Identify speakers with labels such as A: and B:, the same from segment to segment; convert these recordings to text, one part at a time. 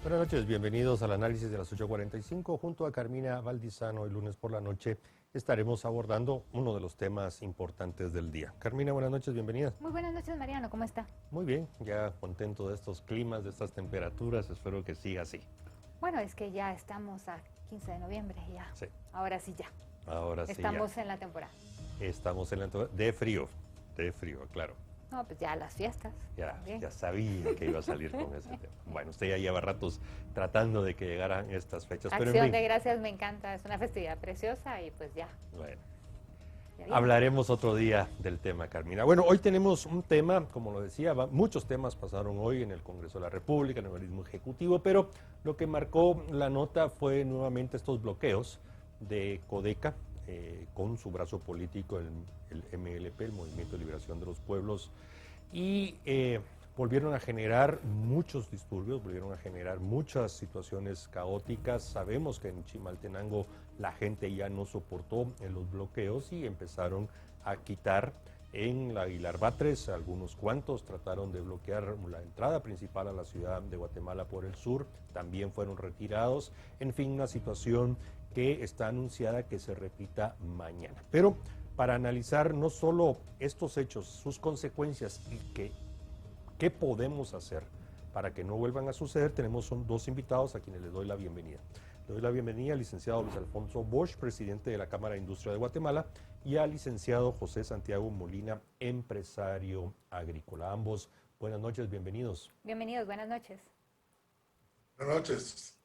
A: Buenas noches, bienvenidos al análisis de las 8:45. Junto a Carmina Valdizano, el lunes por la noche estaremos abordando uno de los temas importantes del día. Carmina, buenas noches, bienvenida.
B: Muy buenas noches, Mariano, ¿cómo está?
A: Muy bien, ya contento de estos climas, de estas temperaturas, espero que siga así.
B: Bueno, es que ya estamos a 15 de noviembre, ya.
A: Sí.
B: Ahora sí ya.
A: Ahora sí
B: Estamos
A: ya.
B: en la temporada.
A: Estamos en la temporada de frío, claro.
B: No, pues ya las fiestas.
A: Ya sabía que iba a salir con ese tema. Bueno, usted ya lleva ratos tratando de que llegaran estas fechas.
B: Acción
A: pero en fin,
B: de Gracias me encanta, es una festividad preciosa y pues ya.
A: bueno.
B: Ya viene.
A: Hablaremos otro día del tema, Carmina. Bueno, hoy tenemos un tema, como lo decía, muchos temas pasaron hoy en el Congreso de la República, en el organismo ejecutivo, pero lo que marcó la nota fue nuevamente estos bloqueos de Codeca, con su brazo político, el MLP, el Movimiento de Liberación de los Pueblos, y volvieron a generar muchos disturbios, volvieron a generar muchas situaciones caóticas. Sabemos que en Chimaltenango la gente ya no soportó los bloqueos y empezaron a quitar en la Aguilar Batres, algunos cuantos trataron de bloquear la entrada principal a la ciudad de Guatemala por el sur, también fueron retirados. En fin, una situación que está anunciada que se repita mañana. Pero para analizar no solo estos hechos, sus consecuencias y qué podemos hacer para que no vuelvan a suceder, tenemos dos invitados a quienes les doy la bienvenida. Le doy la bienvenida al licenciado Luis Alfonso Bosch, presidente de la Cámara de Industria de Guatemala, y al licenciado José Santiago Molina, empresario agrícola. Ambos, buenas noches, bienvenidos.
B: Bienvenidos, buenas noches.
C: Buenas noches.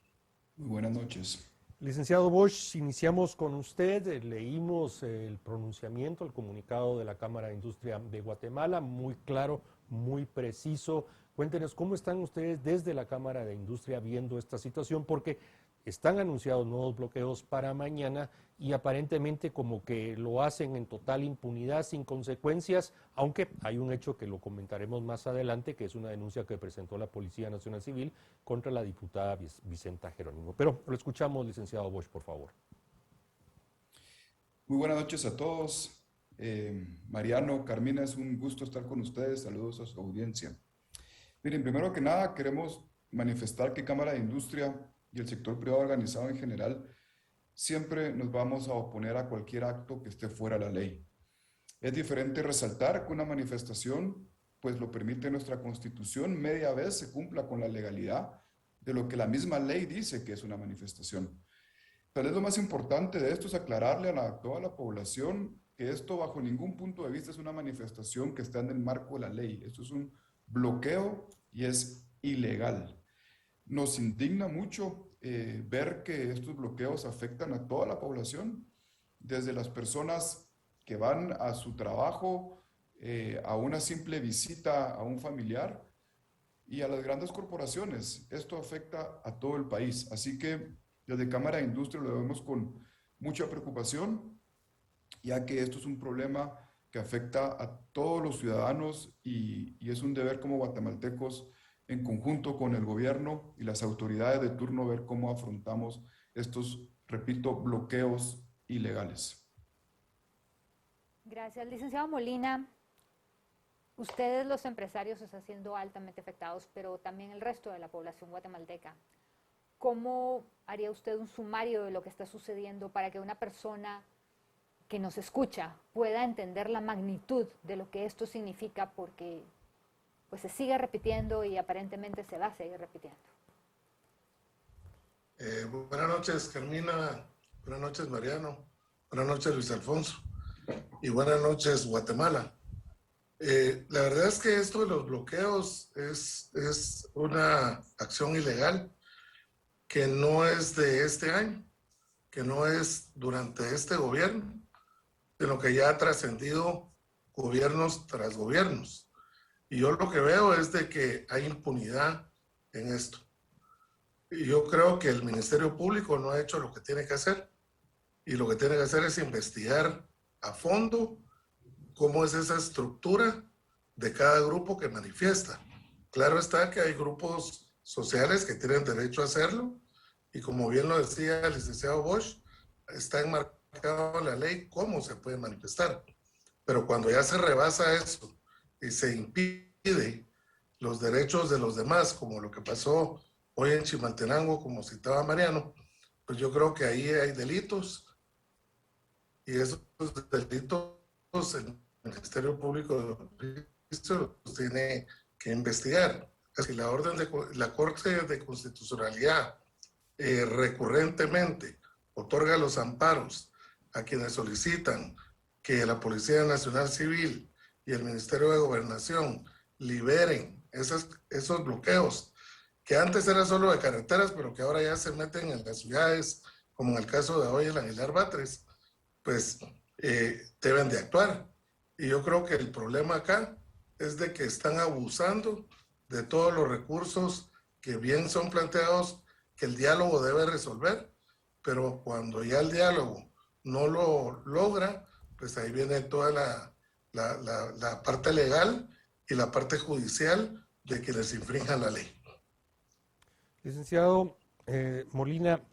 D: Muy buenas noches.
A: Licenciado Bosch, iniciamos con usted. Leímos el pronunciamiento, el comunicado de la Cámara de Industria de Guatemala, muy claro, muy preciso. Cuéntenos cómo están ustedes desde la Cámara de Industria viendo esta situación, porque están anunciados nuevos bloqueos para mañana y aparentemente como que lo hacen en total impunidad, sin consecuencias, aunque hay un hecho que lo comentaremos más adelante, que es una denuncia que presentó la Policía Nacional Civil contra la diputada Vicenta Jerónimo. Pero lo escuchamos, licenciado Bosch, por favor.
D: Muy buenas noches a todos. Mariano, Carmina, es un gusto estar con ustedes. Saludos a su audiencia. Miren, primero que nada queremos manifestar que Cámara de Industria y el sector privado organizado en general siempre nos vamos a oponer a cualquier acto que esté fuera de la ley. Es diferente resaltar que una manifestación, pues lo permite nuestra Constitución, media vez se cumpla con la legalidad de lo que la misma ley dice que es una manifestación. Tal vez lo más importante de esto es aclararle a toda la población que esto bajo ningún punto de vista es una manifestación que está en el marco de la ley. Esto es un bloqueo y es ilegal. Nos indigna mucho ver que estos bloqueos afectan a toda la población, desde las personas que van a su trabajo, a una simple visita a un familiar y a las grandes corporaciones. Esto afecta a todo el país. Así que desde Cámara de Industria lo vemos con mucha preocupación, ya que esto es un problema que afecta a todos los ciudadanos y es un deber como guatemaltecos en conjunto con el gobierno y las autoridades de turno ver cómo afrontamos estos, repito, bloqueos ilegales.
B: Gracias, licenciado Molina. Ustedes los empresarios se están siendo altamente afectados, pero también el resto de la población guatemalteca. ¿Cómo haría usted un sumario de lo que está sucediendo para que una persona que nos escucha pueda entender la magnitud de lo que esto significa, porque pues se sigue repitiendo y aparentemente se va a seguir repitiendo?
C: Buenas noches, Carmina. Buenas noches, Mariano. Buenas noches, Luis Alfonso. Y buenas noches, Guatemala. La verdad es que esto de los bloqueos es una acción ilegal que no es de este año, que no es durante este gobierno, sino que ya ha trascendido gobiernos tras gobiernos. Y yo lo que veo es de que hay impunidad en esto. Y yo creo que el Ministerio Público no ha hecho lo que tiene que hacer. Y lo que tiene que hacer es investigar a fondo cómo es esa estructura de cada grupo que manifiesta. Claro está que hay grupos sociales que tienen derecho a hacerlo. Y como bien lo decía el licenciado Bosch, está enmarcado en la ley cómo se puede manifestar. Pero cuando ya se rebasa eso y se impide los derechos de los demás, como lo que pasó Hoy en Chimaltenango, como citaba Mariano, pues yo creo que ahí hay delitos y esos delitos el Ministerio Público los tiene que investigar. Si la orden de la Corte de Constitucionalidad recurrentemente otorga los amparos a quienes solicitan que la Policía Nacional Civil y el Ministerio de Gobernación liberen esos bloqueos, que antes era solo de carreteras, pero que ahora ya se meten en las ciudades, como en el caso de hoy el Aguilar Batres, pues deben de actuar. Y yo creo que el problema acá es de que están abusando de todos los recursos que bien son planteados, que el diálogo debe resolver, pero cuando ya el diálogo no lo logra, pues ahí viene toda la parte legal y la parte judicial de quienes infrinjan la ley.
A: Licenciado Molina,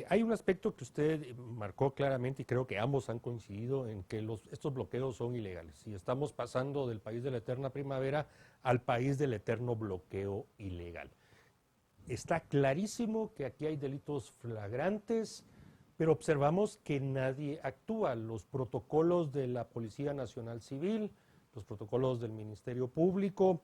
A: hay un aspecto que usted marcó claramente y creo que ambos han coincidido en que estos bloqueos son ilegales y estamos pasando del país de la eterna primavera al país del eterno bloqueo ilegal. Está clarísimo que aquí hay delitos flagrantes, pero observamos que nadie actúa. Los protocolos de la Policía Nacional Civil, los protocolos del Ministerio Público,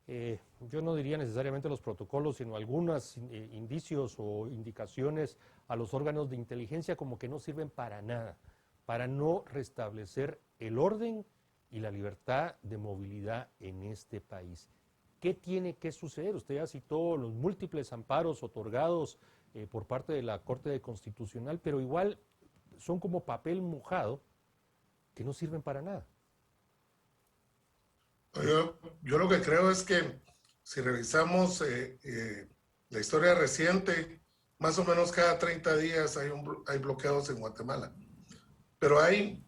A: yo no diría necesariamente los protocolos, sino algunos indicios o indicaciones a los órganos de inteligencia como que no sirven para nada, para no restablecer el orden y la libertad de movilidad en este país. ¿Qué tiene que suceder? Usted ya citó los múltiples amparos otorgados por parte de la Corte Constitucional, pero igual son como papel mojado que no sirven para nada.
C: Yo lo que creo es que si revisamos la historia reciente, más o menos cada 30 días hay bloqueos en Guatemala. Pero hay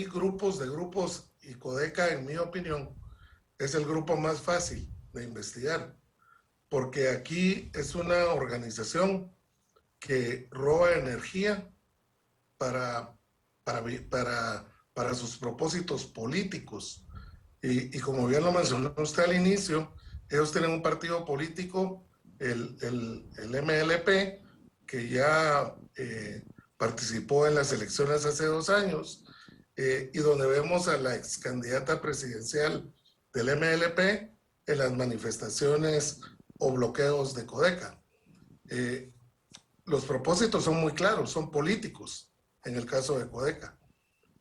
C: grupos de grupos y Codeca, en mi opinión, es el grupo más fácil de investigar, porque aquí es una organización que roba energía para sus propósitos políticos. Y como bien lo mencionó usted al inicio, ellos tienen un partido político, el MLP, que ya participó en las elecciones hace 2 años, y donde vemos a la ex candidata presidencial del MLP en las manifestaciones o bloqueos de Codeca. Los propósitos son muy claros, son políticos en el caso de Codeca.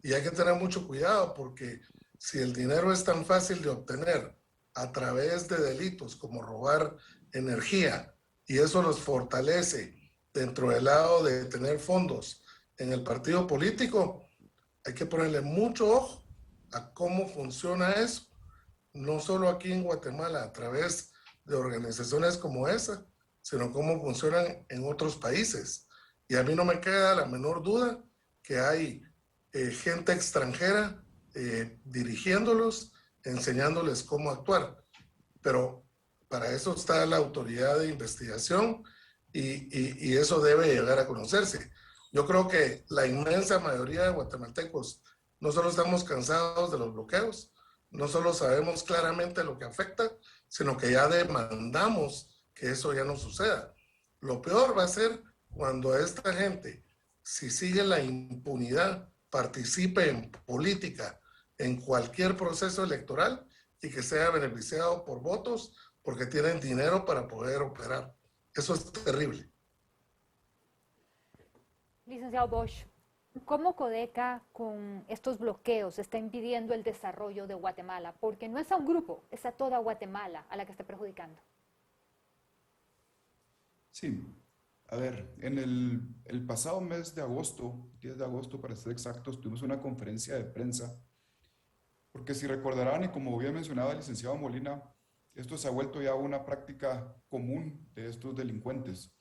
C: Y hay que tener mucho cuidado porque si el dinero es tan fácil de obtener a través de delitos como robar energía y eso los fortalece dentro del lado de tener fondos en el partido político, hay que ponerle mucho ojo a cómo funciona eso, no solo aquí en Guatemala a través de organizaciones como esa, sino cómo funcionan en otros países. Y a mí no me queda la menor duda que hay gente extranjera dirigiéndolos, enseñándoles cómo actuar. Pero para eso está la autoridad de investigación y eso debe llegar a conocerse. Yo creo que la inmensa mayoría de guatemaltecos no solo estamos cansados de los bloqueos, no solo sabemos claramente lo que afecta, sino que ya demandamos que eso ya no suceda. Lo peor va a ser cuando esta gente, si sigue la impunidad, participe en política, en cualquier proceso electoral y que sea beneficiado por votos porque tienen dinero para poder operar. Eso es terrible.
B: Licenciado Bosch, ¿cómo Codeca con estos bloqueos está impidiendo el desarrollo de Guatemala? Porque no es a un grupo, es a toda Guatemala a la que está perjudicando.
D: Sí, a ver, en el pasado mes de agosto, 10 de agosto para ser exactos, tuvimos una conferencia de prensa, porque si recordarán, y como bien mencionaba el licenciado Molina, esto se ha vuelto ya una práctica común de estos delincuentes.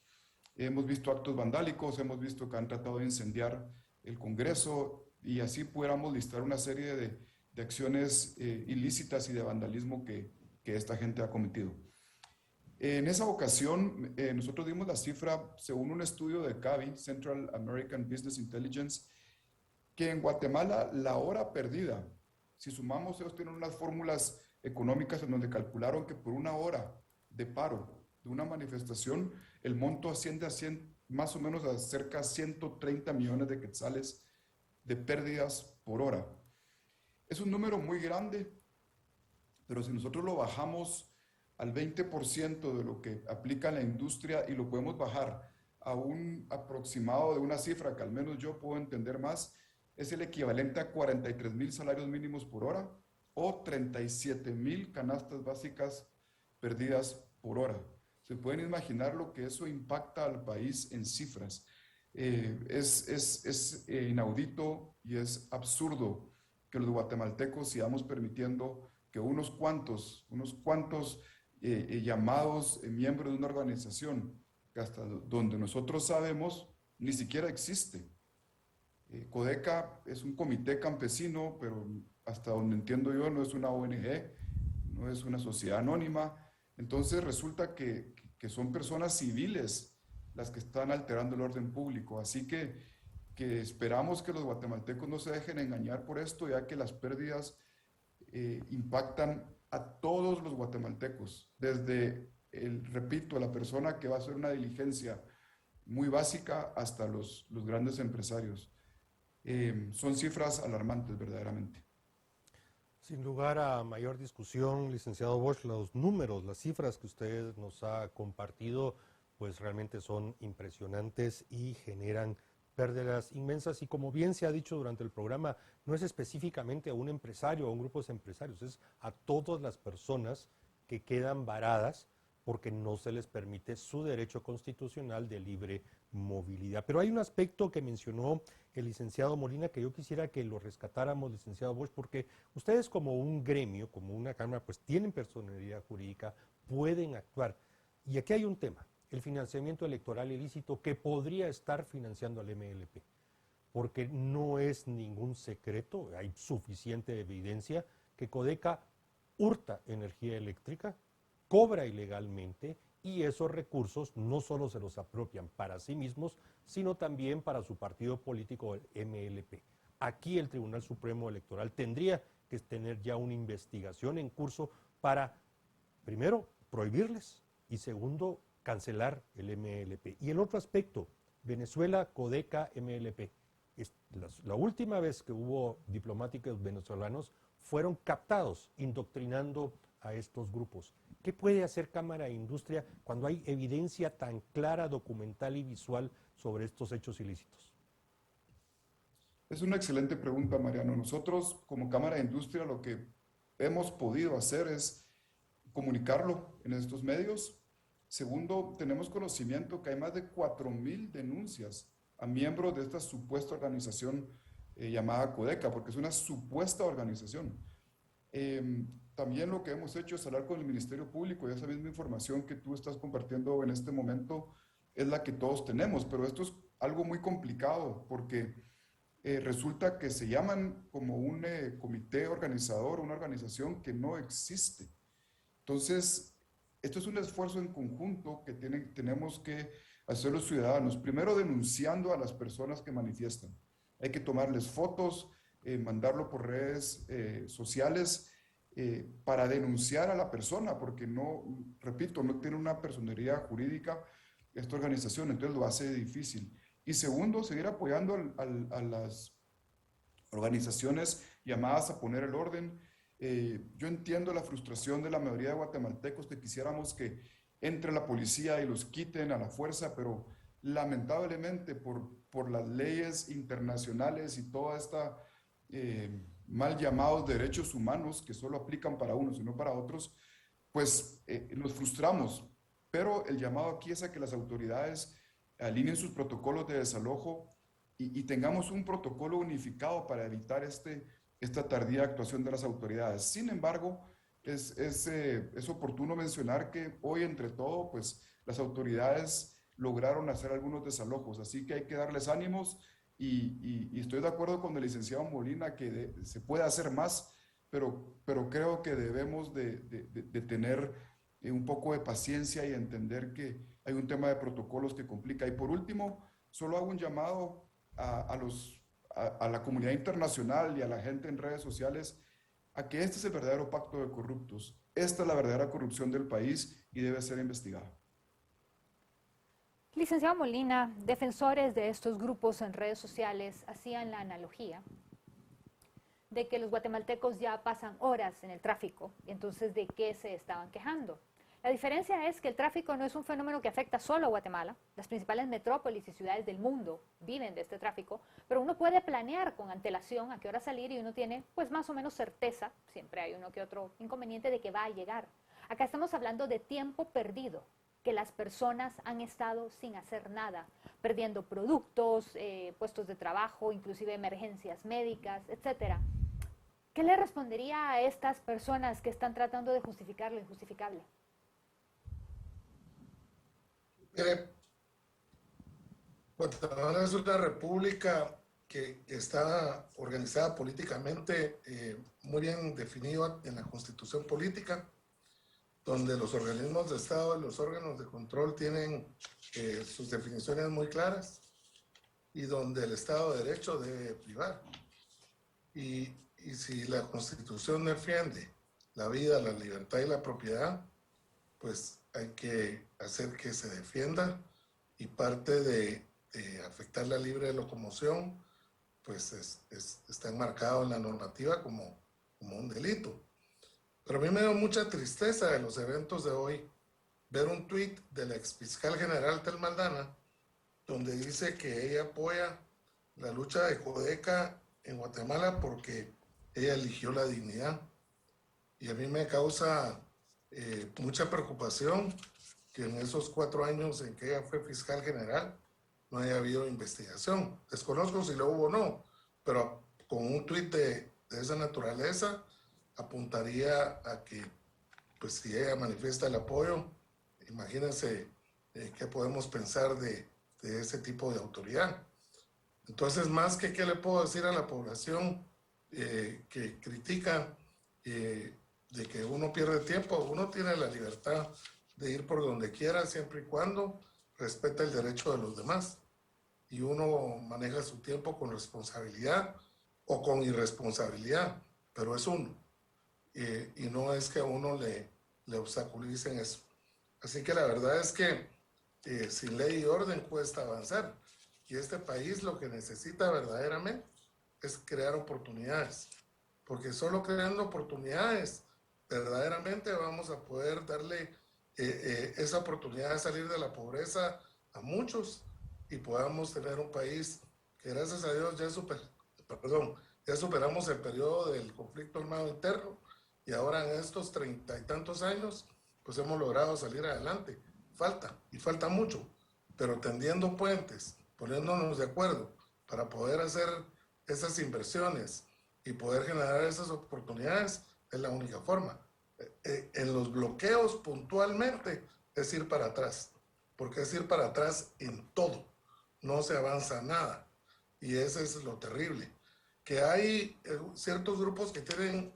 D: Hemos visto actos vandálicos, hemos visto que han tratado de incendiar el Congreso y así pudiéramos listar una serie de acciones ilícitas y de vandalismo que esta gente ha cometido. En esa ocasión, nosotros dimos la cifra, según un estudio de CABI, Central American Business Intelligence, que en Guatemala la hora perdida, si sumamos, ellos tienen unas fórmulas económicas en donde calcularon que por 1 hora de paro de una manifestación, el monto asciende a más o menos a cerca de 130 millones de quetzales de pérdidas por hora. Es un número muy grande, pero si nosotros lo bajamos al 20% de lo que aplica la industria y lo podemos bajar a un aproximado de una cifra que al menos yo puedo entender más, es el equivalente a 43,000 salarios mínimos por hora o 37,000 canastas básicas perdidas por hora. Se pueden imaginar lo que eso impacta al país en cifras. Es inaudito y es absurdo que los guatemaltecos sigamos permitiendo que unos cuantos llamados miembros de una organización que hasta donde nosotros sabemos ni siquiera existe. Codeca es un comité campesino, pero hasta donde entiendo yo no es una ONG, no es una sociedad anónima. Entonces resulta que son personas civiles las que están alterando el orden público. Así que esperamos que los guatemaltecos no se dejen engañar por esto, ya que las pérdidas impactan a todos los guatemaltecos, desde, repito, la persona que va a hacer una diligencia muy básica hasta los grandes empresarios. Son cifras alarmantes, verdaderamente.
A: Sin lugar a mayor discusión, licenciado Bosch, los números, las cifras que usted nos ha compartido, pues realmente son impresionantes y generan pérdidas inmensas. Y como bien se ha dicho durante el programa, no es específicamente a un empresario o a un grupo de empresarios, es a todas las personas que quedan varadas porque no se les permite su derecho constitucional de libre movilidad. Pero hay un aspecto que mencionó el licenciado Molina que yo quisiera que lo rescatáramos, licenciado Bosch, porque ustedes como un gremio, como una cámara, pues tienen personalidad jurídica, pueden actuar. Y aquí hay un tema, el financiamiento electoral ilícito que podría estar financiando al MLP, porque no es ningún secreto, hay suficiente evidencia que Codeca hurta energía eléctrica, cobra ilegalmente y esos recursos no solo se los apropian para sí mismos, sino también para su partido político, el MLP. Aquí el Tribunal Supremo Electoral tendría que tener ya una investigación en curso para, primero, prohibirles y segundo, cancelar el MLP. Y el otro aspecto, Venezuela, Codeca, MLP. La última vez que hubo diplomáticos venezolanos fueron captados indoctrinando a estos grupos. ¿Qué puede hacer Cámara de Industria cuando hay evidencia tan clara, documental y visual sobre estos hechos ilícitos?
D: Es una excelente pregunta, Mariano. Nosotros, como Cámara de Industria, lo que hemos podido hacer es comunicarlo en estos medios. Segundo, tenemos conocimiento que hay más de 4,000 denuncias a miembros de esta supuesta organización llamada Codeca, porque es una supuesta organización. También lo que hemos hecho es hablar con el Ministerio Público y esa misma información que tú estás compartiendo en este momento es la que todos tenemos, pero esto es algo muy complicado porque resulta que se llaman como un comité organizador, una organización que no existe. Entonces, esto es un esfuerzo en conjunto que tenemos que hacer los ciudadanos. Primero, denunciando a las personas que manifiestan. Hay que tomarles fotos, mandarlo por redes sociales para denunciar a la persona, porque no, repito, no tiene una personería jurídica esta organización, entonces lo hace difícil. Y segundo, seguir apoyando a las organizaciones llamadas a poner el orden. Yo entiendo la frustración de la mayoría de guatemaltecos que quisiéramos que entre la policía y los quiten a la fuerza, pero lamentablemente por las leyes internacionales y toda esta mal llamados derechos humanos que solo aplican para unos y no para otros, pues nos frustramos. Pero el llamado aquí es a que las autoridades alineen sus protocolos de desalojo y tengamos un protocolo unificado para evitar esta tardía actuación de las autoridades. Sin embargo, es oportuno mencionar que hoy entre todo, pues las autoridades lograron hacer algunos desalojos, así que hay que darles ánimos y estoy de acuerdo con el licenciado Molina que se puede hacer más, pero creo que debemos de tener un poco de paciencia y entender que hay un tema de protocolos que complica. Y por último, solo hago un llamado a la comunidad internacional y a la gente en redes sociales a que este es el verdadero pacto de corruptos. Esta es la verdadera corrupción del país y debe ser investigada.
B: Licenciado Molina, defensores de estos grupos en redes sociales hacían la analogía de que los guatemaltecos ya pasan horas en el tráfico, entonces ¿de qué se estaban quejando? La diferencia es que el tráfico no es un fenómeno que afecta solo a Guatemala. Las principales metrópolis y ciudades del mundo viven de este tráfico, pero uno puede planear con antelación a qué hora salir y uno tiene pues más o menos certeza, siempre hay uno que otro inconveniente de que va a llegar. Acá estamos hablando de tiempo perdido, que las personas han estado sin hacer nada, perdiendo productos, puestos de trabajo, inclusive emergencias médicas, etcétera. ¿Qué le respondería a estas personas que están tratando de justificar lo injustificable?
C: Mire, Guatemala es una república que está organizada políticamente, muy bien definido en la constitución política, donde los organismos de Estado y los órganos de control tienen sus definiciones muy claras y donde el Estado de Derecho debe privar. Y si la Constitución defiende la vida, la libertad y la propiedad, pues hay que hacer que se defienda, y parte de afectar la libre locomoción, pues está enmarcado en la normativa como un delito. Pero a mí me dio mucha tristeza de los eventos de hoy ver un tuit del ex fiscal general Tel Maldana, donde dice que ella apoya la lucha de Codeca en Guatemala porque ella eligió la dignidad. Y a mí me causa mucha preocupación que en esos 4 años en que ella fue fiscal general no haya habido investigación. Desconozco si lo hubo o no, pero con un tuit de esa naturaleza apuntaría a que, pues si ella manifiesta el apoyo, imagínense qué podemos pensar de ese tipo de autoridad. Entonces, más que qué le puedo decir a la población que critica de que uno pierde tiempo, uno tiene la libertad de ir por donde quiera siempre y cuando respeta el derecho de los demás, y uno maneja su tiempo con responsabilidad o con irresponsabilidad, pero es uno, y no es que a uno le obstaculicen eso. Así que la verdad es que sin ley y orden cuesta avanzar, y este país lo que necesita verdaderamente es crear oportunidades, porque solo creando oportunidades verdaderamente vamos a poder darle esa oportunidad de salir de la pobreza a muchos, y podamos tener un país que gracias a Dios ya superamos el periodo del conflicto armado interno, y ahora en estos 30 y tantos años pues hemos logrado salir adelante. Falta mucho, pero tendiendo puentes, poniéndonos de acuerdo para poder hacer esas inversiones y poder generar esas oportunidades, es la única forma. En los bloqueos puntualmente es ir para atrás, porque es ir para atrás en todo, no se avanza nada, y ese es lo terrible, que hay ciertos grupos que tienen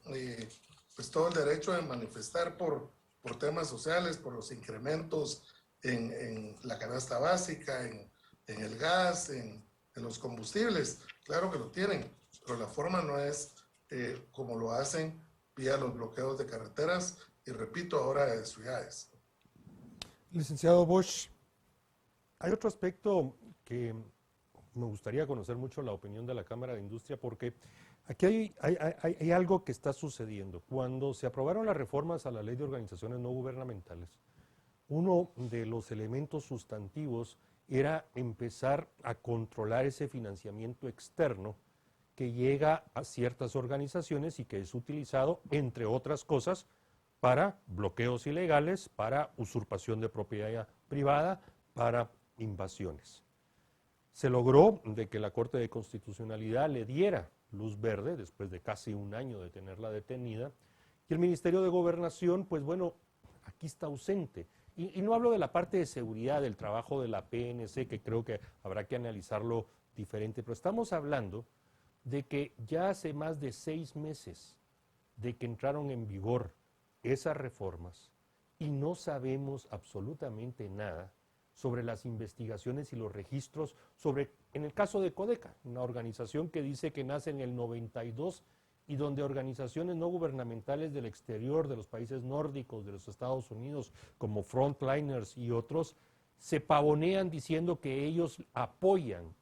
C: pues todo el derecho de manifestar por temas sociales, por los incrementos en la canasta básica, en el gas, en los combustibles, claro que lo tienen, pero la forma no es como lo hacen vía los bloqueos de carreteras y, repito, ahora de ciudades.
A: Licenciado Bosch, hay otro aspecto que me gustaría conocer mucho la opinión de la Cámara de Industria, porque aquí hay algo que está sucediendo. Cuando se aprobaron las reformas a la Ley de Organizaciones No Gubernamentales, uno de los elementos sustantivos era empezar a controlar ese financiamiento externo que llega a ciertas organizaciones y que es utilizado, entre otras cosas, para bloqueos ilegales, para usurpación de propiedad privada, para invasiones. Se logró de que la Corte de Constitucionalidad le diera luz verde, después de casi un año de tenerla detenida, y el Ministerio de Gobernación, pues bueno, aquí está ausente. Y no hablo de la parte de seguridad, del trabajo de la PNC, que creo que habrá que analizarlo diferente, pero estamos hablando de que ya hace más de 6 meses de que entraron en vigor esas reformas y no sabemos absolutamente nada sobre las investigaciones y los registros sobre, en el caso de Codeca, una organización que dice que nace en el 92 y donde organizaciones no gubernamentales del exterior, de los países nórdicos, de los Estados Unidos, como Frontliners y otros, se pavonean diciendo que ellos apoyan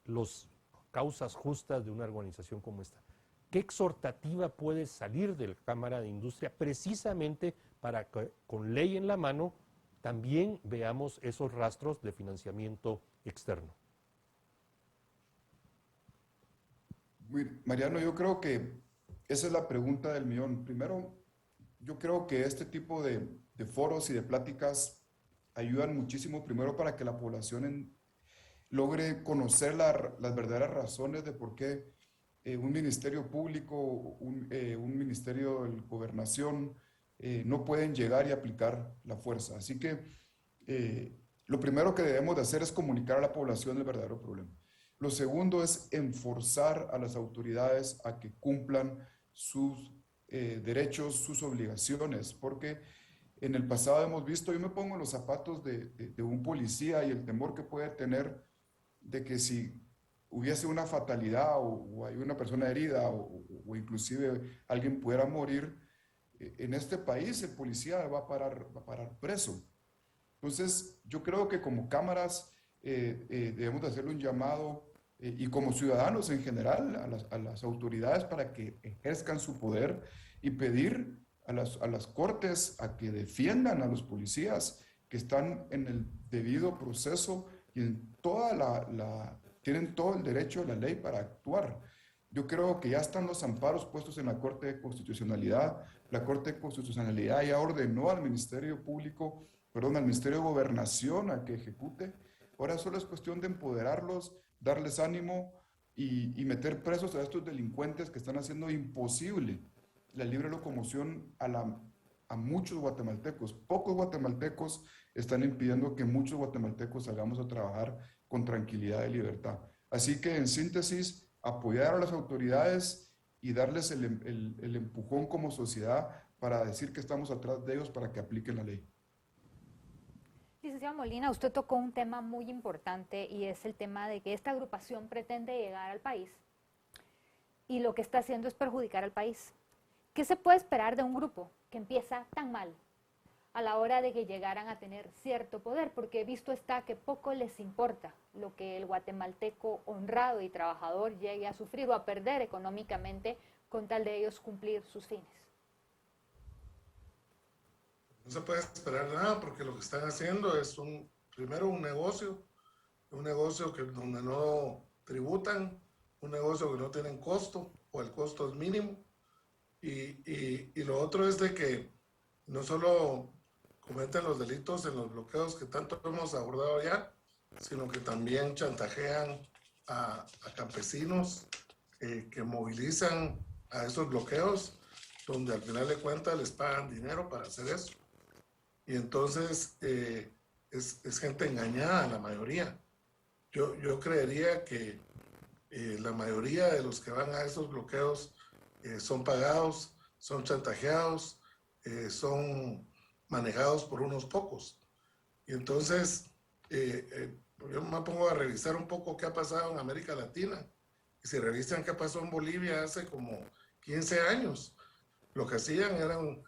A: las causas justas de una organización como esta. ¿Qué exhortativa puede salir de la Cámara de Industria precisamente para que con ley en la mano también veamos esos rastros de financiamiento externo?
D: Mariano, yo creo que esa es la pregunta del millón. Primero, yo creo que este tipo de foros y de pláticas ayudan muchísimo, primero para que la población logre conocer las verdaderas razones de por qué un ministerio público, un ministerio de gobernación no pueden llegar y aplicar la fuerza. Así que lo primero que debemos de hacer es comunicar a la población el verdadero problema. Lo segundo es enforzar a las autoridades a que cumplan sus derechos, sus obligaciones, porque en el pasado hemos visto, yo me pongo en los zapatos de un policía y el temor que puede tener de que si hubiese una fatalidad o hay una persona herida o inclusive alguien pudiera morir, en este país el policía va a parar preso. Entonces, yo creo que como cámaras debemos de hacerle un llamado y como ciudadanos en general a las autoridades para que ejerzcan su poder y pedir a las cortes a que defiendan a los policías que están en el debido proceso y en tienen todo el derecho de la ley para actuar. Yo creo que ya están los amparos puestos en la Corte de Constitucionalidad. La Corte de Constitucionalidad ya ordenó al Ministerio Público, al Ministerio de Gobernación a que ejecute. Ahora solo es cuestión de empoderarlos, darles ánimo y meter presos a estos delincuentes que están haciendo imposible la libre locomoción a muchos guatemaltecos. Pocos guatemaltecos están impidiendo que muchos guatemaltecos salgamos a trabajar con tranquilidad y libertad. Así que, en síntesis, apoyar a las autoridades y darles el empujón como sociedad para decir que estamos atrás de ellos para que apliquen la ley.
B: Licenciado Molina, usted tocó un tema muy importante y es el tema de que esta agrupación pretende llegar al país y lo que está haciendo es perjudicar al país. ¿Qué se puede esperar de un grupo que empieza tan mal a la hora de que llegaran a tener cierto poder? Porque visto está que poco les importa lo que el guatemalteco honrado y trabajador llegue a sufrir o a perder económicamente con tal de ellos cumplir sus fines.
C: No se puede esperar nada porque lo que están haciendo es primero un negocio donde no tributan, un negocio que no tienen costo o el costo es mínimo. Y lo otro es de que no solo cometen los delitos en los bloqueos que tanto hemos abordado ya, sino que también chantajean a campesinos que movilizan a esos bloqueos, donde al final de cuentas les pagan dinero para hacer eso. Y entonces es gente engañada, la mayoría. Yo creería que la mayoría de los que van a esos bloqueos son pagados, son chantajeados, son manejados por unos pocos. Y entonces yo me pongo a revisar un poco qué ha pasado en América Latina. Y si revisan qué pasó en Bolivia hace como 15 años, lo que hacían eran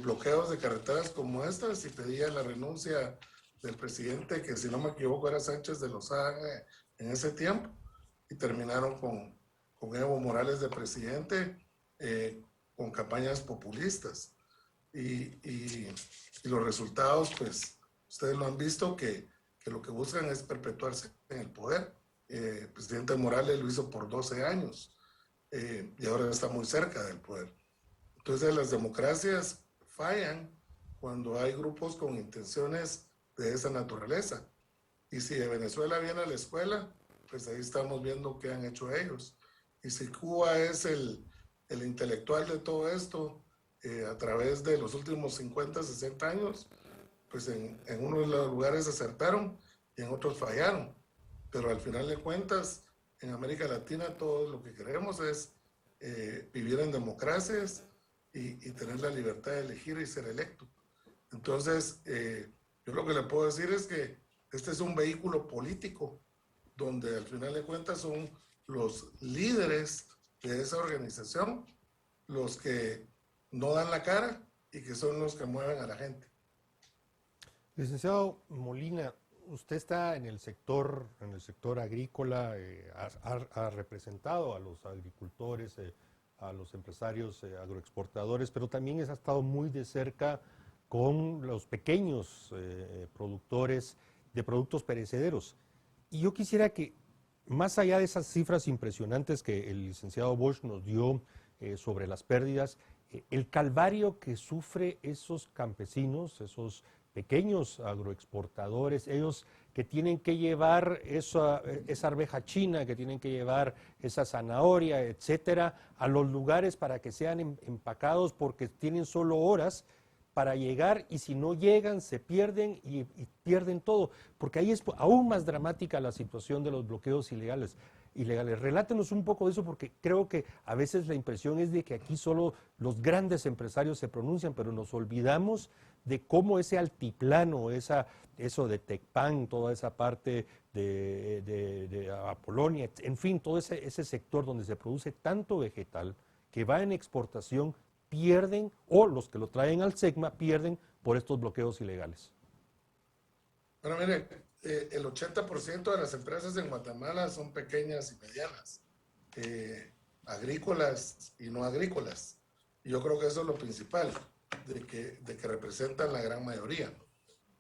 C: bloqueos de carreteras como estas y pedían la renuncia del presidente, que si no me equivoco era Sánchez de Lozada en ese tiempo, y terminaron con Evo Morales de presidente, con campañas populistas. Y los resultados, pues, ustedes lo han visto, que lo que buscan es perpetuarse en el poder. El presidente Morales lo hizo por 12 años y ahora está muy cerca del poder. Entonces, las democracias fallan cuando hay grupos con intenciones de esa naturaleza. Y si de Venezuela viene a la escuela, pues ahí estamos viendo qué han hecho ellos. Y si Cuba es el intelectual de todo esto, a través de los últimos 50, 60 años, pues en unos de los lugares acertaron y en otros fallaron. Pero al final de cuentas, en América Latina todo lo que queremos es vivir en democracias y tener la libertad de elegir y ser electo. Entonces, yo lo que le puedo decir es que este es un vehículo político donde al final de cuentas son los líderes de esa organización los que no dan la cara y que son los que mueven a la gente.
A: Licenciado Molina, usted está en el sector agrícola, ha representado a los agricultores, a los empresarios agroexportadores, pero también ha estado muy de cerca con los pequeños productores de productos perecederos. Y yo quisiera que, más allá de esas cifras impresionantes que el licenciado Bosch nos dio sobre las pérdidas, el calvario que sufre esos campesinos, esos pequeños agroexportadores, ellos que tienen que llevar esa arveja china, que tienen que llevar esa zanahoria, etcétera, a los lugares para que sean empacados porque tienen solo horas para llegar y si no llegan se pierden y pierden todo, porque ahí es aún más dramática la situación de los bloqueos ilegales. Relátenos un poco de eso porque creo que a veces la impresión es de que aquí solo los grandes empresarios se pronuncian, pero nos olvidamos de cómo ese altiplano, eso de Tecpan, toda esa parte de Apolonia, en fin, todo ese sector donde se produce tanto vegetal que va en exportación, pierden, o los que lo traen al SECMA pierden por estos bloqueos ilegales.
C: Bueno, mire, el 80% de las empresas en Guatemala son pequeñas y medianas, agrícolas y no agrícolas. Y yo creo que eso es lo principal, de que representan la gran mayoría.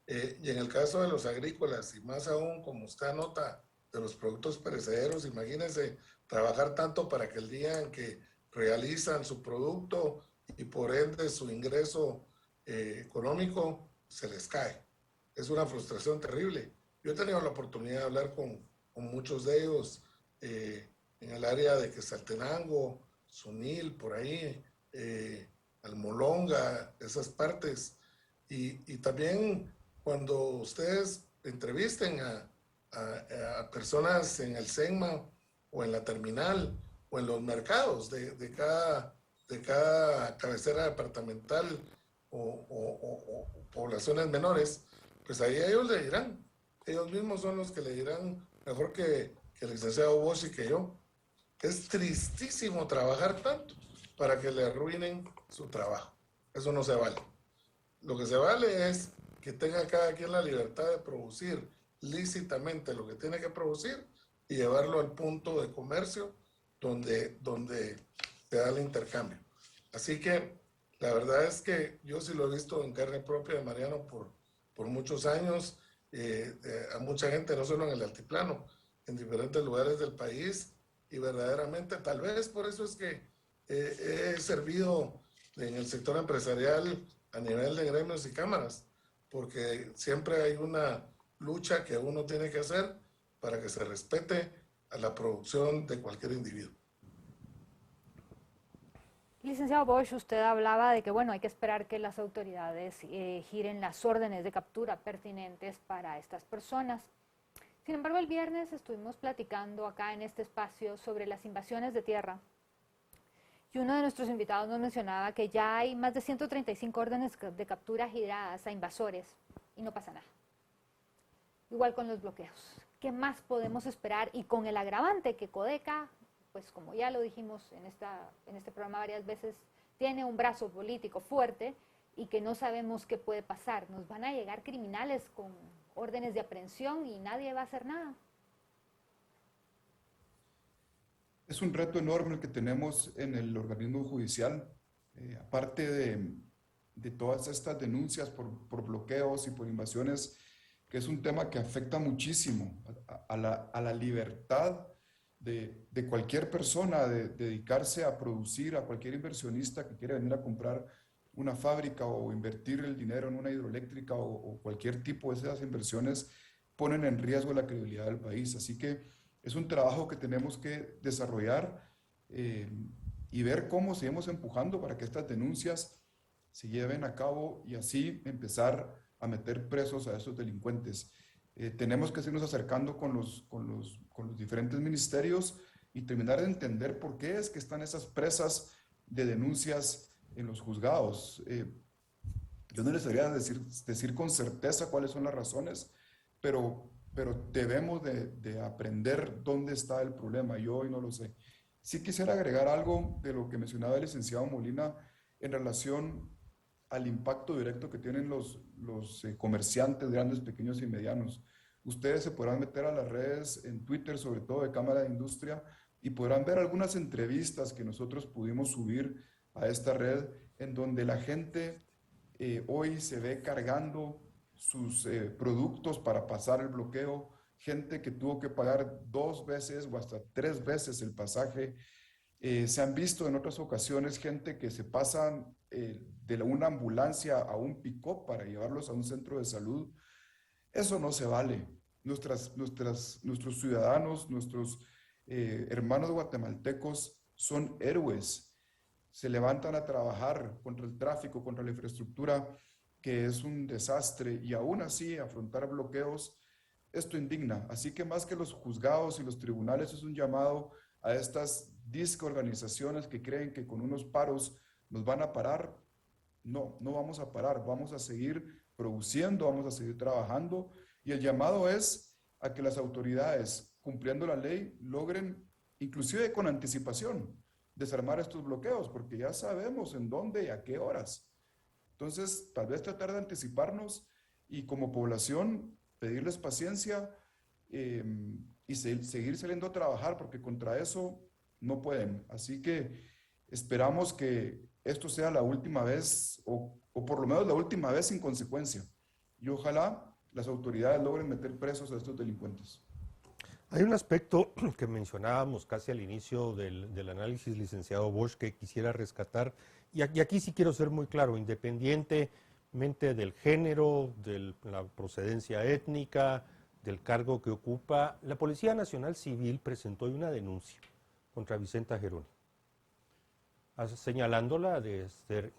C: Y en el caso de los agrícolas, y más aún como usted anota de los productos perecederos, imagínense trabajar tanto para que el día en que realizan su producto y por ende su ingreso económico se les cae. Es una frustración terrible. Yo he tenido la oportunidad de hablar con muchos de ellos en el área de Quetzaltenango, Sunil, por ahí, Almolonga, esas partes. Y también cuando ustedes entrevisten a personas en el SECMA o en la terminal o en los mercados de cada cabecera departamental o poblaciones menores, pues ahí ellos le dirán, ellos mismos son los que le dirán mejor que el licenciado Bosch y que yo. Es tristísimo trabajar tanto para que le arruinen su trabajo. Eso no se vale. Lo que se vale es que tenga cada quien la libertad de producir lícitamente lo que tiene que producir y llevarlo al punto de comercio donde se da el intercambio. Así que la verdad es que yo sí lo he visto en carne propia de Mariano por muchos años, a mucha gente, no solo en el altiplano, en diferentes lugares del país, y verdaderamente tal vez por eso es que he servido en el sector empresarial a nivel de gremios y cámaras, porque siempre hay una lucha que uno tiene que hacer para que se respete a la producción de cualquier individuo.
B: Licenciado Bosch, usted hablaba de que bueno, hay que esperar que las autoridades giren las órdenes de captura pertinentes para estas personas. Sin embargo, el viernes estuvimos platicando acá en este espacio sobre las invasiones de tierra y uno de nuestros invitados nos mencionaba que ya hay más de 135 órdenes de captura giradas a invasores y no pasa nada. Igual con los bloqueos. ¿Qué más podemos esperar? Y con el agravante que Codeca, pues como ya lo dijimos en este programa varias veces, tiene un brazo político fuerte y que no sabemos qué puede pasar. Nos van a llegar criminales con órdenes de aprehensión y nadie va a hacer nada.
D: Es un reto enorme el que tenemos en el organismo judicial. Aparte de todas estas denuncias por bloqueos y por invasiones, que es un tema que afecta muchísimo a la libertad de cualquier persona de dedicarse a producir, a cualquier inversionista que quiere venir a comprar una fábrica o invertir el dinero en una hidroeléctrica o cualquier tipo de esas inversiones, ponen en riesgo la credibilidad del país. Así que es un trabajo que tenemos que desarrollar y ver cómo seguimos empujando para que estas denuncias se lleven a cabo y así empezar a meter presos a esos delincuentes. Tenemos que seguirnos acercando con los diferentes ministerios y terminar de entender por qué es que están esas presas de denuncias en los juzgados. Yo no les sabría decir con certeza cuáles son las razones, pero debemos de aprender dónde está el problema. Yo hoy no lo sé. Sí quisiera agregar algo de lo que mencionaba el licenciado Molina en relación al impacto directo que tienen los comerciantes grandes, pequeños y medianos. Ustedes se podrán meter a las redes en Twitter, sobre todo de Cámara de Industria, y podrán ver algunas entrevistas que nosotros pudimos subir a esta red, en donde la gente hoy se ve cargando sus productos para pasar el bloqueo, gente que tuvo que pagar 2 veces o hasta 3 veces el pasaje. Se han visto en otras ocasiones gente que se pasan de una ambulancia a un pick-up para llevarlos a un centro de salud. Eso no se vale. Nuestros ciudadanos, nuestros hermanos guatemaltecos son héroes. Se levantan a trabajar contra el tráfico, contra la infraestructura, que es un desastre, y aún así afrontar bloqueos, esto indigna. Así que más que los juzgados y los tribunales, es un llamado a estas organizaciones que creen que con unos paros nos van a parar. No, no vamos a parar, vamos a seguir produciendo, vamos a seguir trabajando, y el llamado es a que las autoridades, cumpliendo la ley, logren, inclusive con anticipación, desarmar estos bloqueos, porque ya sabemos en dónde y a qué horas. Entonces, tal vez tratar de anticiparnos y como población pedirles paciencia y seguir saliendo a trabajar, porque contra eso no pueden. Así que esperamos que esto sea la última vez, o por lo menos la última vez sin consecuencia. Y ojalá las autoridades logren meter presos a estos delincuentes.
A: Hay un aspecto que mencionábamos casi al inicio del análisis, licenciado Bosch, que quisiera rescatar, y aquí sí quiero ser muy claro, independientemente del género, de la procedencia étnica, del cargo que ocupa, la Policía Nacional Civil presentó hoy una denuncia contra Vicenta Geroni, señalándola de ser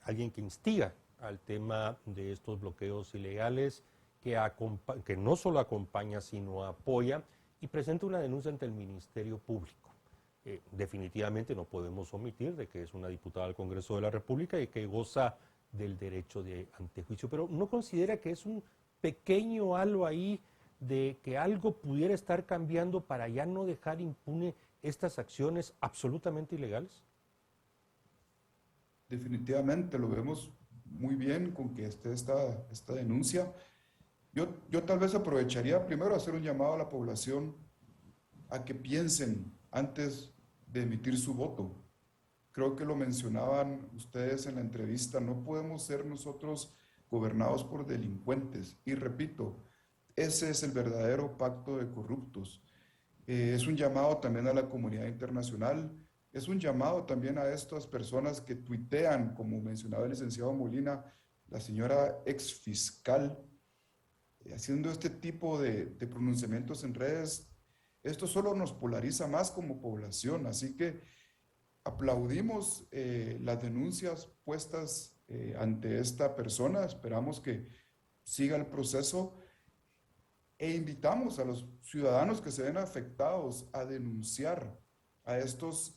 A: alguien que instiga al tema de estos bloqueos ilegales, que no solo acompaña, sino apoya, y presenta una denuncia ante el Ministerio Público. Definitivamente no podemos omitir de que es una diputada al Congreso de la República y que goza del derecho de antejuicio, pero ¿no considera que es un pequeño halo ahí de que algo pudiera estar cambiando para ya no dejar impune estas acciones absolutamente ilegales?
D: Definitivamente lo vemos muy bien con que esté esta denuncia. Yo tal vez aprovecharía primero hacer un llamado a la población a que piensen antes de emitir su voto. Creo que lo mencionaban ustedes en la entrevista, no podemos ser nosotros gobernados por delincuentes. Y repito, ese es el verdadero pacto de corruptos. Es un llamado también a la comunidad internacional, es un llamado también a estas personas que tuitean, como mencionaba el licenciado Molina, la señora exfiscal, haciendo este tipo de pronunciamientos en redes. Esto solo nos polariza más como población, así que aplaudimos las denuncias puestas ante esta persona, esperamos que siga el proceso e invitamos a los ciudadanos que se ven afectados a denunciar a estos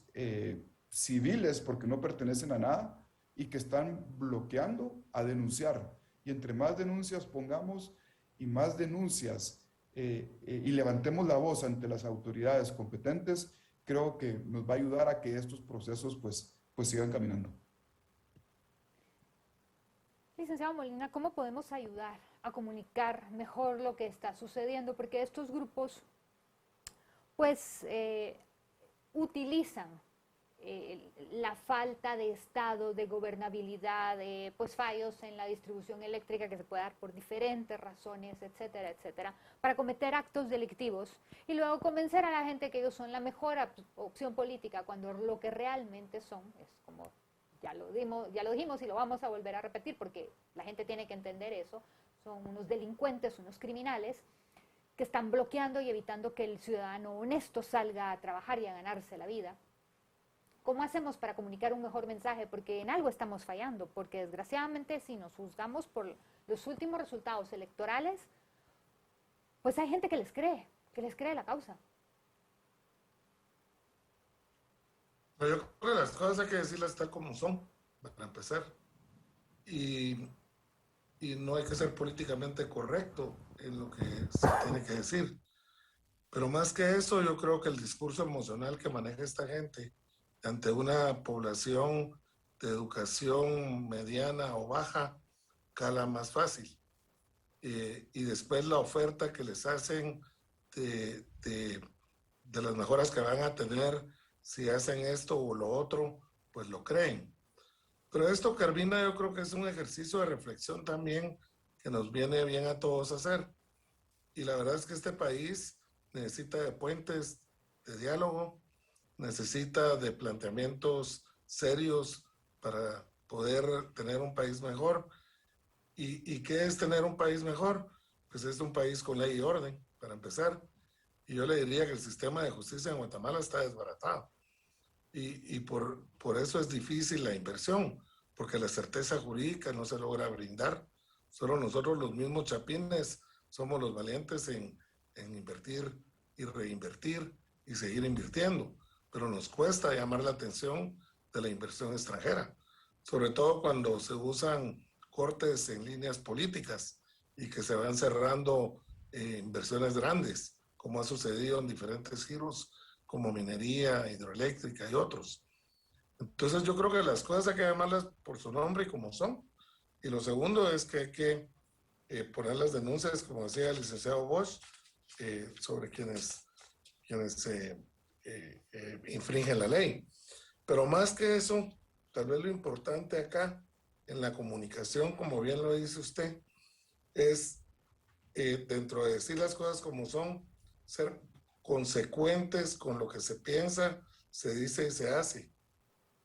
D: civiles porque no pertenecen a nada y que están bloqueando, a denunciar. Y entre más denuncias pongamos y más denuncias y levantemos la voz ante las autoridades competentes, creo que nos va a ayudar a que estos procesos pues sigan caminando.
B: Licenciado Molina, ¿cómo podemos ayudar a comunicar mejor lo que está sucediendo? Porque estos grupos pues utilizan la falta de estado, de gobernabilidad, pues fallos en la distribución eléctrica que se puede dar por diferentes razones, etcétera, etcétera, para cometer actos delictivos y luego convencer a la gente que ellos son la mejor opción política, cuando lo que realmente son es como ya lo dijimos y lo vamos a volver a repetir porque la gente tiene que entender eso, son unos delincuentes, unos criminales que están bloqueando y evitando que el ciudadano honesto salga a trabajar y a ganarse la vida. ¿Cómo hacemos para comunicar un mejor mensaje? Porque en algo estamos fallando, porque desgraciadamente si nos juzgamos por los últimos resultados electorales, pues hay gente que les cree la causa.
C: Yo creo que las cosas hay que decirlas tal como son, para empezar. Y no hay que ser políticamente correcto en lo que se tiene que decir. Pero más que eso, yo creo que el discurso emocional que maneja esta gente ante una población de educación mediana o baja cala más fácil. Y después la oferta que les hacen de las mejoras que van a tener si hacen esto o lo otro, pues lo creen. Pero esto, Carmina, yo creo que es un ejercicio de reflexión también que nos viene bien a todos hacer. Y la verdad es que este país necesita de puentes de diálogo, necesita de planteamientos serios para poder tener un país mejor. ¿Y qué es tener un país mejor? Pues es un país con ley y orden, para empezar. Y yo le diría que el sistema de justicia en Guatemala está desbaratado. Y por eso es difícil la inversión, porque la certeza jurídica no se logra brindar. Solo nosotros los mismos chapines somos los valientes en invertir y reinvertir y seguir invirtiendo. Pero nos cuesta llamar la atención de la inversión extranjera, sobre todo cuando se usan cortes en líneas políticas y que se van cerrando inversiones grandes, como ha sucedido en diferentes giros como minería, hidroeléctrica y otros. Entonces yo creo que las cosas hay que llamarlas por su nombre y como son. Y lo segundo es que hay que poner las denuncias, como decía el licenciado Bosch, sobre quienes infringen la ley. Pero más que eso, tal vez lo importante acá en la comunicación, como bien lo dice usted, es dentro de decir las cosas como son, ser consecuentes con lo que se piensa, se dice y se hace.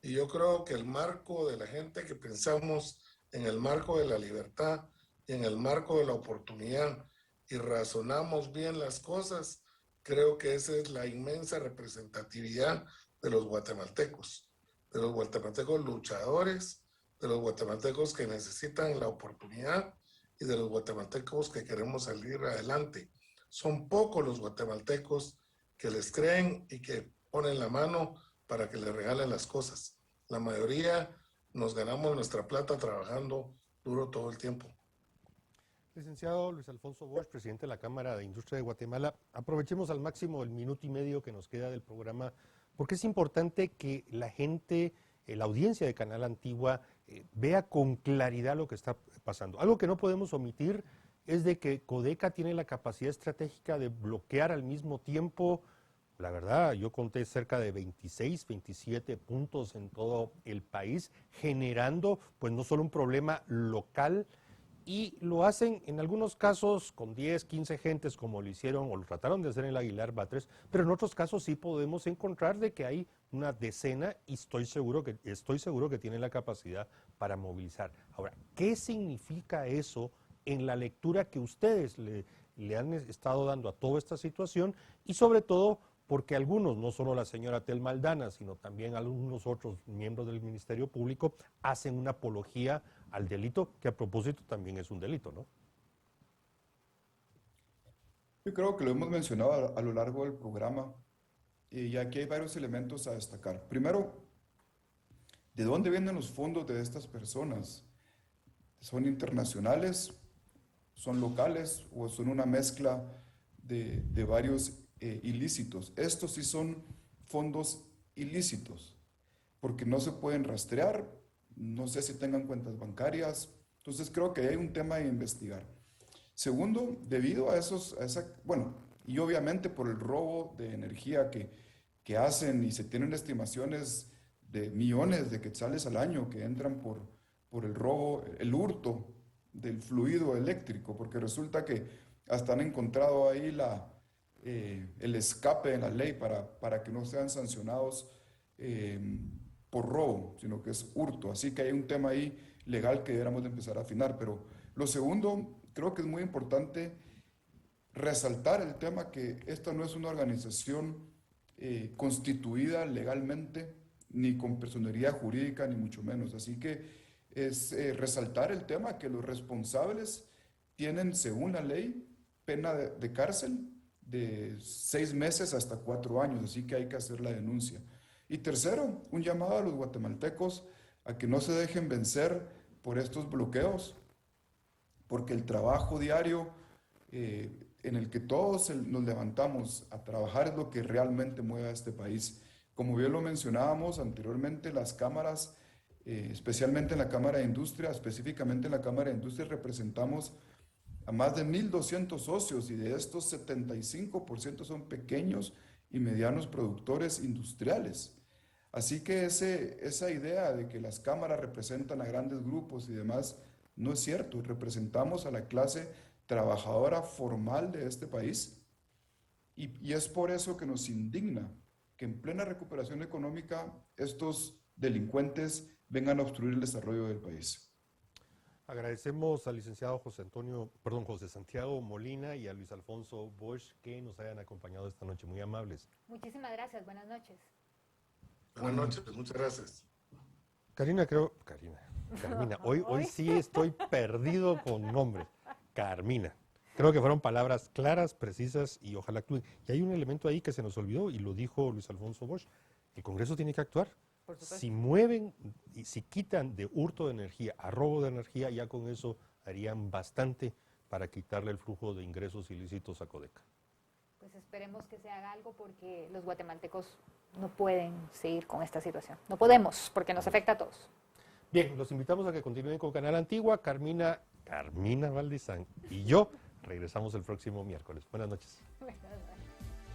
C: Y yo creo que el marco de la gente que pensamos en el marco de la libertad y en el marco de la oportunidad y razonamos bien las cosas, creo que esa es la inmensa representatividad de los guatemaltecos luchadores, de los guatemaltecos que necesitan la oportunidad y de los guatemaltecos que queremos salir adelante. Son pocos los guatemaltecos que les creen y que ponen la mano para que les regalen las cosas. La mayoría nos ganamos nuestra plata trabajando duro todo el tiempo.
A: Licenciado Luis Alfonso Bosch, presidente de la Cámara de Industria de Guatemala, aprovechemos al máximo el minuto y medio que nos queda del programa, porque es importante que la gente, la audiencia de Canal Antigua, vea con claridad lo que está pasando. Algo que no podemos omitir es de que Codeca tiene la capacidad estratégica de bloquear al mismo tiempo, la verdad, yo conté cerca de 26, 27 puntos en todo el país, generando pues no solo un problema local, y lo hacen en algunos casos con 10, 15 gentes como lo hicieron o lo trataron de hacer en el Aguilar Batres, pero en otros casos sí podemos encontrar de que hay una decena y estoy seguro que tienen la capacidad para movilizar. Ahora, ¿qué significa eso en la lectura que ustedes le han estado dando a toda esta situación? Y sobre todo porque algunos, no solo la señora Telma Aldana, sino también algunos otros miembros del Ministerio Público, hacen una apología al delito, que a propósito también es un delito, ¿no?
D: Yo creo que lo hemos mencionado a lo largo del programa y aquí hay varios elementos a destacar. Primero, ¿de dónde vienen los fondos de estas personas? ¿Son internacionales? ¿Son locales? ¿O son una mezcla de varios ilícitos? Estos sí son fondos ilícitos, porque no se pueden rastrear, no sé si tengan cuentas bancarias, entonces creo que hay un tema de investigar. Segundo, debido a y obviamente por el robo de energía que hacen y se tienen estimaciones de millones de quetzales al año que entran por el robo, el hurto del fluido eléctrico, porque resulta que hasta han encontrado ahí el escape en la ley para que no sean sancionados por robo, sino que es hurto. Así que hay un tema ahí legal que deberíamos de empezar a afinar. Pero lo segundo, creo que es muy importante resaltar el tema que esta no es una organización constituida legalmente, ni con personería jurídica, ni mucho menos. Así que es resaltar el tema que los responsables tienen, según la ley, pena de cárcel de 6 meses hasta 4 años, así que hay que hacer la denuncia. Y tercero, un llamado a los guatemaltecos a que no se dejen vencer por estos bloqueos, porque el trabajo diario en el que todos nos levantamos a trabajar es lo que realmente mueve a este país. Como bien lo mencionábamos anteriormente, las cámaras especialmente en la Cámara de Industria, específicamente en la Cámara de Industria representamos a más de 1.200 socios y de estos 75% son pequeños y medianos productores industriales. Así que esa idea de que las cámaras representan a grandes grupos y demás no es cierto. Representamos a la clase trabajadora formal de este país y es por eso que nos indigna que en plena recuperación económica estos delincuentes vengan a obstruir el desarrollo del país.
A: Agradecemos al licenciado José Santiago Molina y a Luis Alfonso Bosch que nos hayan acompañado esta noche. Muy amables.
B: Muchísimas gracias. Buenas noches.
C: Buenas noches, muchas gracias.
A: Carmina, hoy sí estoy perdido con nombres. Carmina. Creo que fueron palabras claras, precisas y ojalá actúen. Y hay un elemento ahí que se nos olvidó y lo dijo Luis Alfonso Bosch. El Congreso tiene que actuar. Si mueven y si quitan de hurto de energía a robo de energía, ya con eso harían bastante para quitarle el flujo de ingresos ilícitos a Codeca.
B: Pues esperemos que se haga algo porque los guatemaltecos no pueden seguir con esta situación. No podemos, porque nos afecta a todos.
A: Bien, los invitamos a que continúen con Canal Antigua. Carmina Valdizán y yo regresamos el próximo miércoles. Buenas noches.
B: Buenas noches.